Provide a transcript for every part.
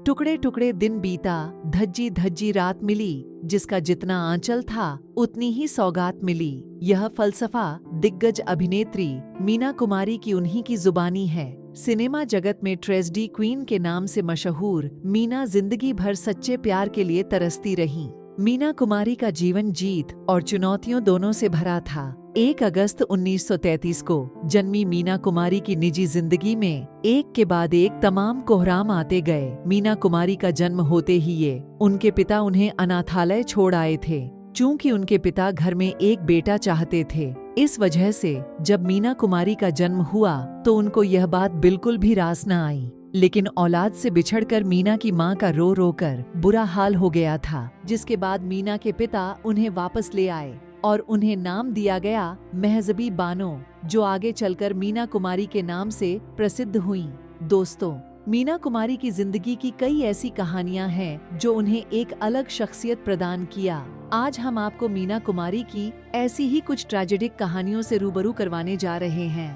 टुकड़े टुकड़े दिन बीता, धज्जी धज्जी रात मिली, जिसका जितना आंचल था उतनी ही सौगात मिली। यह फलसफा दिग्गज अभिनेत्री मीना कुमारी की उन्हीं की जुबानी है। सिनेमा जगत में ट्रेजेडी क्वीन के नाम से मशहूर मीना जिंदगी भर सच्चे प्यार के लिए तरसती रहीं। मीना कुमारी का जीवन जीत और चुनौतियों दोनों से भरा था। 1 अगस्त 1933 को जन्मी मीना कुमारी की निजी जिंदगी में एक के बाद एक तमाम कोहराम आते गए। मीना कुमारी का जन्म होते ही उनके पिता उन्हें अनाथालय छोड़ आए थे। चूंकि उनके पिता घर में एक बेटा चाहते थे, इस वजह से जब मीना कुमारी का जन्म हुआ तो उनको यह बात बिल्कुल भी रास न आई। लेकिन औलाद से बिछड़कर मीना की मां का रो रो कर बुरा हाल हो गया था, जिसके बाद मीना के पिता उन्हें वापस ले आए और उन्हें नाम दिया गया महजबी बानो, जो आगे चलकर मीना कुमारी के नाम से प्रसिद्ध हुईं। दोस्तों, मीना कुमारी की जिंदगी की कई ऐसी कहानियां हैं जो उन्हें एक अलग शख्सियत प्रदान किया। आज हम आपको मीना कुमारी की ऐसी ही कुछ ट्रेजेडिक कहानियों से रूबरू करवाने जा रहे हैं।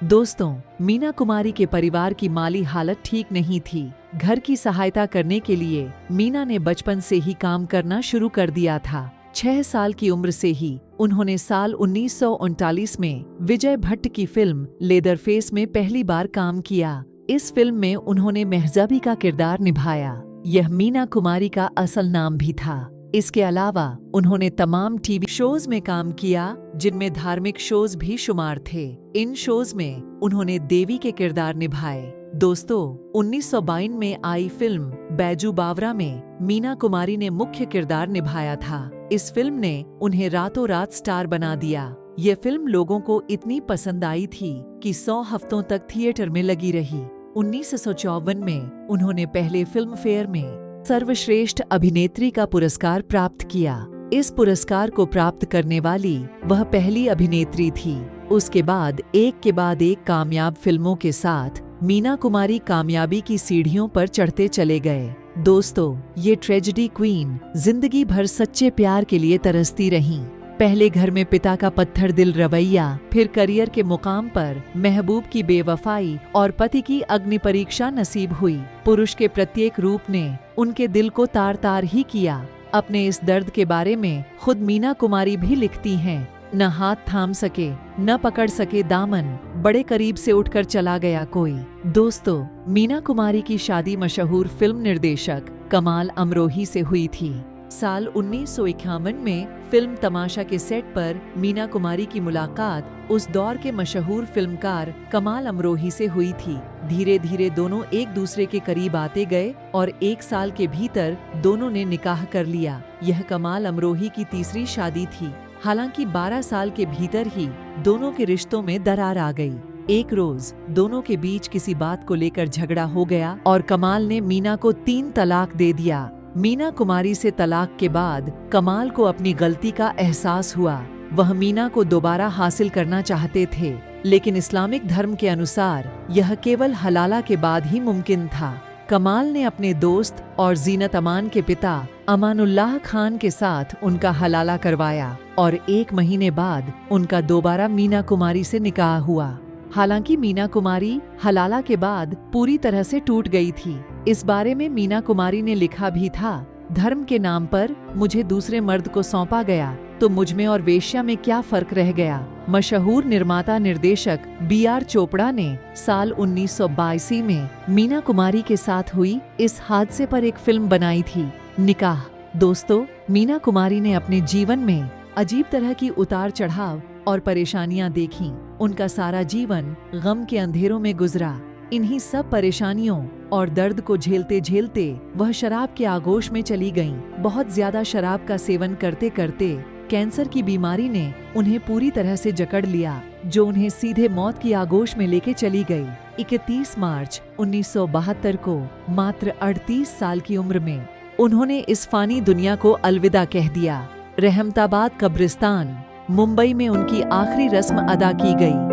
दोस्तों, मीना कुमारी के परिवार की माली हालत ठीक नहीं थी। घर की सहायता करने के लिए मीना ने बचपन से ही काम करना शुरू कर दिया था। 6 साल की उम्र से ही उन्होंने साल 1939 में विजय भट्ट की फिल्म लेदरफेस में पहली बार काम किया। इस फिल्म में उन्होंने मेहजाबी का किरदार निभाया। यह मीना कुमारी का असल नाम भी था। इसके अलावा उन्होंने तमाम टीवी शोज में काम किया, जिनमें धार्मिक शोज भी शुमार थे। इन शोज में उन्होंने देवी के किरदार निभाए। दोस्तों, 1952 में आई फिल्म बैजू बावरा में मीना कुमारी ने मुख्य किरदार निभाया था। इस फिल्म ने उन्हें रातों रात स्टार बना दिया। ये फिल्म लोगों को इतनी पसंद आई थी कि 100 हफ्तों तक थिएटर में लगी रही। 1954 में उन्होंने पहले फिल्म फेयर में सर्वश्रेष्ठ अभिनेत्री का पुरस्कार प्राप्त किया। इस पुरस्कार को प्राप्त करने वाली वह पहली अभिनेत्री थी। उसके बाद एक कामयाब फिल्मों के साथ मीना कुमारी कामयाबी की सीढ़ियों पर चढ़ते चले गए। दोस्तों, ये ट्रेजेडी क्वीन जिंदगी भर सच्चे प्यार के लिए तरसती रहीं। पहले घर में पिता का पत्थर दिल रवैया, फिर करियर के मुकाम पर महबूब की बेवफाई और पति की अग्नि परीक्षा नसीब हुई। पुरुष के प्रत्येक रूप ने उनके दिल को तार तार ही किया। अपने इस दर्द के बारे में खुद मीना कुमारी भी लिखती हैं। न हाथ थाम सके, न पकड़ सके दामन, बड़े करीब से उठकर चला गया कोई। दोस्तों, मीना कुमारी की शादी मशहूर फिल्म निर्देशक कमाल अमरोही से हुई थी। साल 1951 में फिल्म तमाशा के सेट पर मीना कुमारी की मुलाकात उस दौर के मशहूर फिल्मकार कमाल अमरोही से हुई थी। धीरे धीरे दोनों एक दूसरे के करीब आते गए और 1 साल के भीतर दोनों ने निकाह कर लिया। यह कमाल अमरोही की तीसरी शादी थी। हालांकि 12 साल के भीतर ही दोनों के रिश्तों में दरार आ गई। एक रोज दोनों के बीच किसी बात को लेकर झगड़ा हो गया और कमाल ने मीना को 3 तलाक दे दिया। मीना कुमारी से तलाक के बाद कमाल को अपनी गलती का एहसास हुआ। वह मीना को दोबारा हासिल करना चाहते थे, लेकिन इस्लामिक धर्म के अनुसार यह केवल हलाला के बाद ही मुमकिन था। कमाल ने अपने दोस्त और जीनत अमान के पिता अमानुल्लाह खान के साथ उनका हलाला करवाया और 1 महीने बाद उनका दोबारा मीना कुमारी से निकाह हुआ। हालांकि मीना कुमारी हलाला के बाद पूरी तरह से टूट गई थी। इस बारे में मीना कुमारी ने लिखा भी था, धर्म के नाम पर मुझे दूसरे मर्द को सौंपा गया तो मुझमें और वेश्या में क्या फर्क रह गया। मशहूर निर्माता निर्देशक BR चोपड़ा ने साल 1982 में मीना कुमारी के साथ हुई इस हादसे पर एक फिल्म बनाई थी, निकाह। दोस्तों, मीना कुमारी ने अपने जीवन में अजीब तरह की उतार चढ़ाव और परेशानियां देखीं। उनका सारा जीवन गम के अंधेरों में गुजरा। इन्हीं सब परेशानियों और दर्द को झेलते झेलते वह शराब के आगोश में चली गईं। बहुत ज्यादा शराब का सेवन करते करते कैंसर की बीमारी ने उन्हें पूरी तरह से जकड़ लिया, जो उन्हें सीधे मौत की आगोश में लेके चली गई। 31 मार्च 1972 को मात्र 38 साल की उम्र में उन्होंने इस फानी दुनिया को अलविदा कह दिया। रहमताबाद कब्रिस्तान मुंबई में उनकी आखिरी रस्म अदा की गई।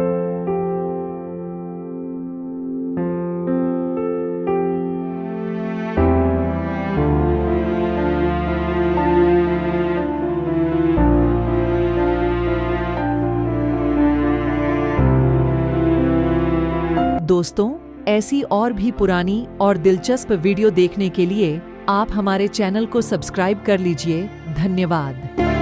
दोस्तों, ऐसी और भी पुरानी और दिलचस्प वीडियो देखने के लिए आप हमारे चैनल को सब्सक्राइब कर लीजिए। धन्यवाद।